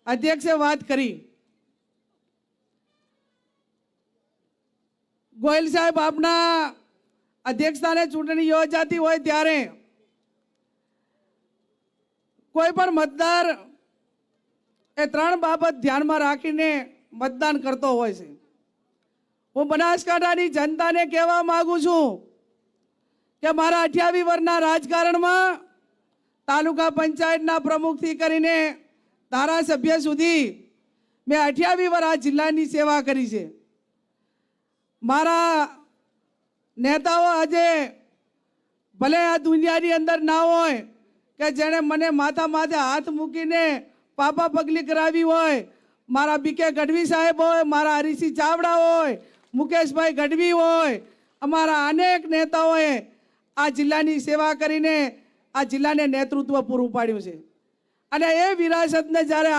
અધ્યક્ષે વાત કરી, ગોયલ સાહેબ આપના અધ્યક્ષસ્થાને ચૂંટણી યોજાતી હોય ત્યારે કોઈ પણ મતદાર એ ત્રણ બાબત ધ્યાનમાં રાખીને મતદાન કરતો હોય છે। હું બનાસકાંઠાની જનતાને કહેવા માંગુ છું કે મારા 28 વર્ષના રાજકારણમાં તાલુકા પંચાયતના પ્રમુખથી કરીને ધારાસભ્ય સુધી મેં 28 વર્ષ આ જિલ્લાની સેવા કરી છે। મારા નેતાઓ આજે ભલે આ દુનિયાની અંદર ના હોય કે જેણે મને માથા માથે હાથ મૂકીને પાપા પગલી કરાવી હોય, મારા બીકે ગઢવી સાહેબ હોય, મારા હરીસિંહ ચાવડા હોય, મુકેશભાઈ ગઢવી હોય, અમારા અનેક નેતાઓએ આ જિલ્લાની સેવા કરીને આ જિલ્લાને નેતૃત્વ પૂરું પાડ્યું છે। અને એ વિરાસતને જ્યારે